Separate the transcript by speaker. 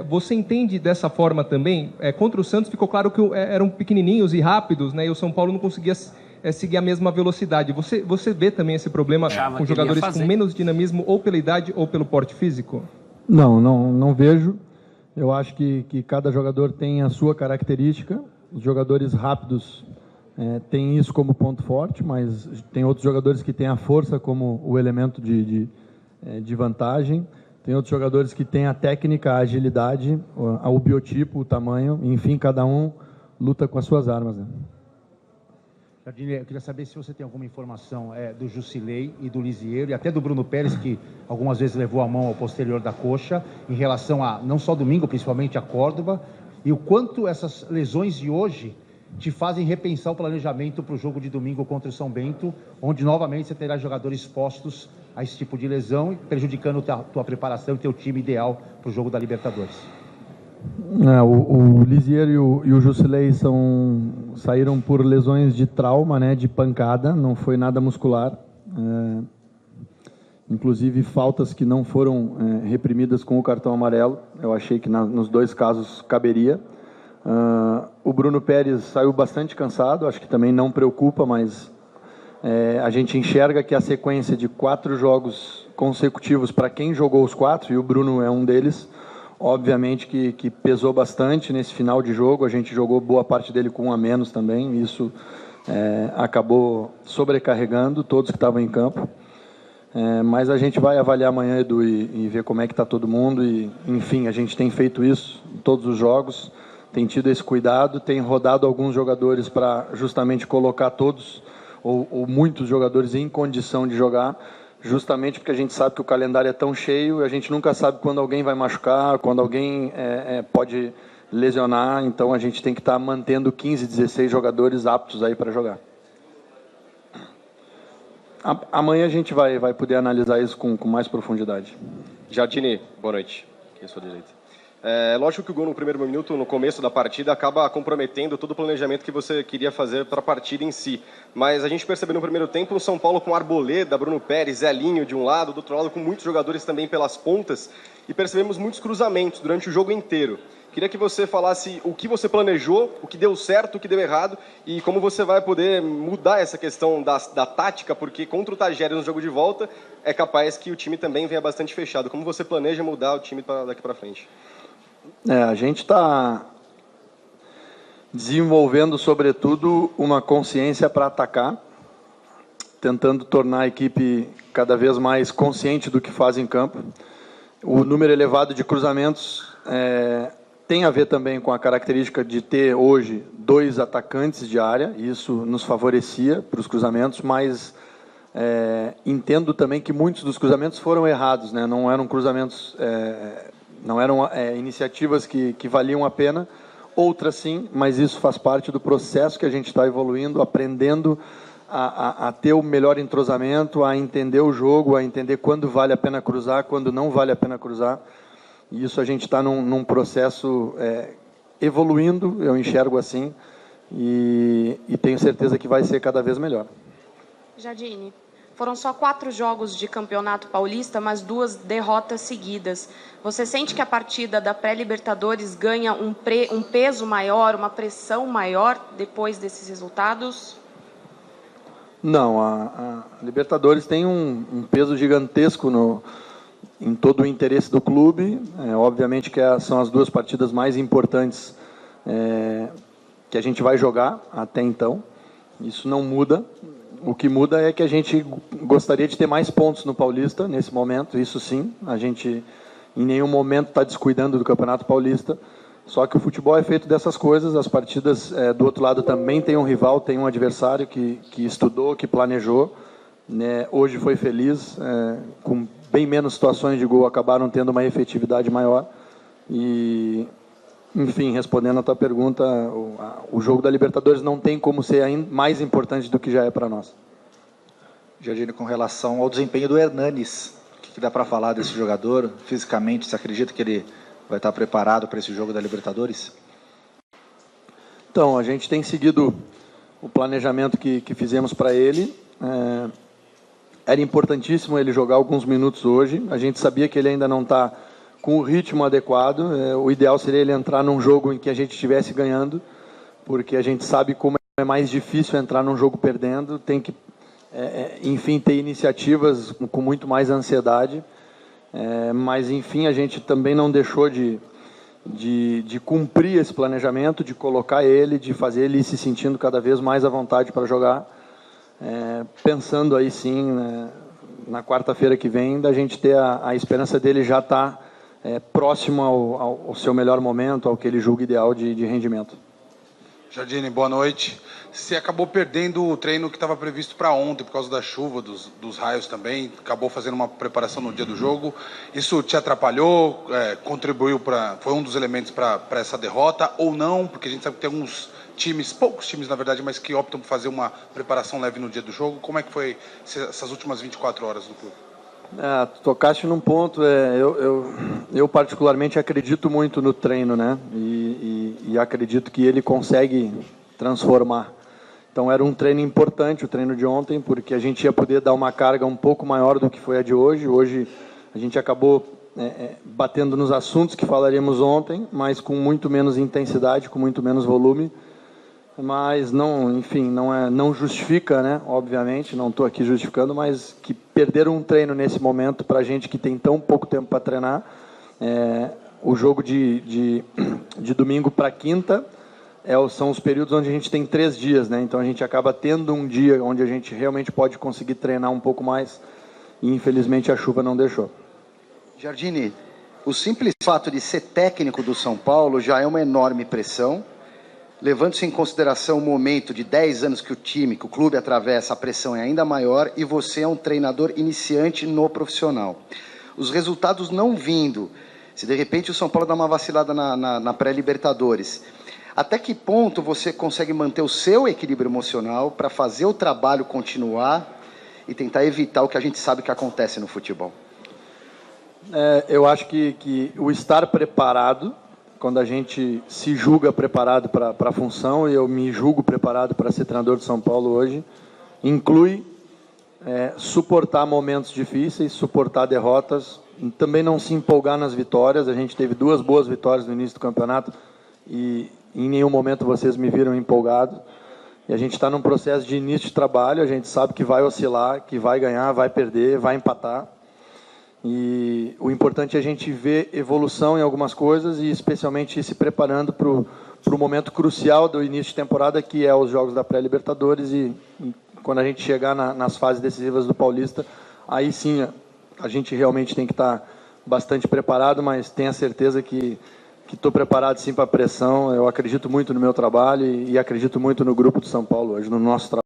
Speaker 1: Você entende dessa forma também? Contra o Santos ficou claro que eram pequenininhos e rápidos, né, e o São Paulo não conseguia seguir a mesma velocidade. Você vê também esse problema com jogadores com menos dinamismo, ou pela idade ou pelo porte físico?
Speaker 2: Não vejo. Eu acho que cada jogador tem a sua característica. Os jogadores rápidos têm isso como ponto forte, mas tem outros jogadores que têm a força como o elemento de vantagem. Tem outros jogadores que têm a técnica, a agilidade, o biotipo, o tamanho. Enfim, cada um luta com as suas armas, né?
Speaker 3: Jardine, eu queria saber se você tem alguma informação do Jusilei e do Lisieiro, e até do Bruno Pérez, que algumas vezes levou a mão ao posterior da coxa, em relação a, não só domingo, principalmente a Córdoba, e o quanto essas lesões de hoje te fazem repensar o planejamento para o jogo de domingo contra o São Bento, onde novamente você terá jogadores expostos a esse tipo de lesão, prejudicando a tua preparação e teu time ideal para o jogo da Libertadores.
Speaker 2: O Lisieiro e o Jusilei saíram por lesões de trauma, né, de pancada, não foi nada muscular. Inclusive faltas que não foram reprimidas com o cartão amarelo. Eu achei que nos dois casos caberia. O Bruno Pérez saiu bastante cansado, acho que também não preocupa, mas a gente enxerga que a sequência de 4 jogos consecutivos, para quem jogou os 4, e o Bruno é um deles, obviamente que pesou bastante nesse final de jogo. A gente jogou boa parte dele com 1 a menos também, isso acabou sobrecarregando todos que estavam em campo. Mas a gente vai avaliar amanhã, Edu, e ver como é que está todo mundo. E, enfim, a gente tem feito isso em todos os jogos, tem tido esse cuidado, tem rodado alguns jogadores para justamente colocar todos ou muitos jogadores em condição de jogar, justamente porque a gente sabe que o calendário é tão cheio, a gente nunca sabe quando alguém vai machucar, quando alguém pode lesionar, então a gente tem que estar mantendo 15, 16 jogadores aptos aí para jogar. Amanhã a gente vai poder analisar isso com mais profundidade.
Speaker 4: Jardine, boa noite. Aqui à sua direita. Lógico que o gol no primeiro minuto, no começo da partida, acaba comprometendo todo o planejamento que você queria fazer para a partida em si. Mas a gente percebeu no primeiro tempo o São Paulo com Arboleda, Bruno Pérez, Zelinho de um lado, do outro lado com muitos jogadores também pelas pontas, e percebemos muitos cruzamentos durante o jogo inteiro. Queria que você falasse o que você planejou, o que deu certo, o que deu errado, e como você vai poder mudar essa questão da tática, porque contra o Tajeres no jogo de volta, é capaz que o time também venha bastante fechado. Como você planeja mudar o time daqui para frente?
Speaker 2: A gente está desenvolvendo, sobretudo, uma consciência para atacar, tentando tornar a equipe cada vez mais consciente do que faz em campo. O número elevado de cruzamentos tem a ver também com a característica de ter hoje 2 atacantes de área, e isso nos favorecia para os cruzamentos, mas entendo também que muitos dos cruzamentos foram errados, né? Não eram cruzamentos... Não eram iniciativas que valiam a pena, outras sim, mas isso faz parte do processo que a gente está evoluindo, aprendendo a ter o melhor entrosamento, a entender o jogo, a entender quando vale a pena cruzar, quando não vale a pena cruzar. E isso a gente está num processo evoluindo, eu enxergo assim, e tenho certeza que vai ser cada vez melhor.
Speaker 5: Jardine, foram só 4 jogos de campeonato paulista, mas 2 derrotas seguidas. Você sente que a partida da pré-Libertadores ganha um peso maior, uma pressão maior depois desses resultados?
Speaker 2: Não, a Libertadores tem um peso gigantesco em todo o interesse do clube. Obviamente que são as 2 partidas mais importantes que a gente vai jogar até então. Isso não muda. O que muda é que a gente gostaria de ter mais pontos no Paulista, nesse momento, isso sim. A gente, em nenhum momento, está descuidando do Campeonato Paulista. Só que o futebol é feito dessas coisas. As partidas do outro lado também tem um rival, tem um adversário que estudou, que planejou, né? Hoje foi feliz, com bem menos situações de gol, acabaram tendo uma efetividade maior. E... Enfim, respondendo a tua pergunta, o jogo da Libertadores não tem como ser ainda mais importante do que já é para nós.
Speaker 6: Jardine, com relação ao desempenho do Hernanes, o que dá para falar desse jogador? Fisicamente, você acredita que ele vai estar preparado para esse jogo da Libertadores?
Speaker 2: Então, a gente tem seguido o planejamento que fizemos para ele. Era importantíssimo ele jogar alguns minutos hoje. A gente sabia que ele ainda não está com o ritmo adequado. O ideal seria ele entrar num jogo em que a gente estivesse ganhando, porque a gente sabe como é mais difícil entrar num jogo perdendo, tem que, enfim, ter iniciativas com muito mais ansiedade, mas, enfim, a gente também não deixou de cumprir esse planejamento, de colocar ele, de fazer ele ir se sentindo cada vez mais à vontade para jogar, pensando aí sim, né, na quarta-feira que vem, da gente ter a esperança dele já estar próximo ao seu melhor momento, ao que ele julga ideal de rendimento.
Speaker 7: Jardine, boa noite. Você acabou perdendo o treino que estava previsto para ontem por causa da chuva, dos raios também, acabou fazendo uma preparação no dia do jogo. Isso te atrapalhou, contribuiu foi um dos elementos para essa derrota ou não? Porque a gente sabe que tem alguns times, poucos times na verdade, mas que optam por fazer uma preparação leve no dia do jogo. Como é que foi essas últimas 24 horas no clube?
Speaker 2: Tocaste num ponto, eu particularmente acredito muito no treino, né? E acredito que ele consegue transformar. Então era um treino importante, o treino de ontem, porque a gente ia poder dar uma carga um pouco maior do que foi a de hoje. Hoje a gente acabou batendo nos assuntos que falaríamos ontem, mas com muito menos intensidade, com muito menos volume. Mas não, enfim, não justifica, né? Obviamente, não estou aqui justificando, mas que perder um treino nesse momento para a gente que tem tão pouco tempo para treinar, o jogo de domingo para quinta são os períodos onde a gente tem 3 dias, né? Então a gente acaba tendo um dia onde a gente realmente pode conseguir treinar um pouco mais e infelizmente a chuva não deixou.
Speaker 8: Jardine, o simples fato de ser técnico do São Paulo já é uma enorme pressão. Levando-se em consideração o momento de 10 anos que o clube atravessa, a pressão é ainda maior e você é um treinador iniciante no profissional. Os resultados não vindo, se de repente o São Paulo dá uma vacilada na pré-Libertadores, até que ponto você consegue manter o seu equilíbrio emocional para fazer o trabalho continuar e tentar evitar o que a gente sabe que acontece no futebol?
Speaker 2: Eu acho que o estar preparado, quando a gente se julga preparado para a função, e eu me julgo preparado para ser treinador de São Paulo hoje, inclui suportar momentos difíceis, suportar derrotas, também não se empolgar nas vitórias. A gente teve 2 boas vitórias no início do campeonato e em nenhum momento vocês me viram empolgado. E a gente está num processo de início de trabalho, a gente sabe que vai oscilar, que vai ganhar, vai perder, vai empatar. E o importante é a gente ver evolução em algumas coisas e especialmente se preparando para o momento crucial do início de temporada, que é os jogos da pré-Libertadores, e quando a gente chegar nas fases decisivas do Paulista, aí sim a gente realmente tem que estar bastante preparado, mas tenha certeza que estou preparado sim para a pressão. Eu acredito muito no meu trabalho e acredito muito no grupo do São Paulo hoje, no nosso trabalho.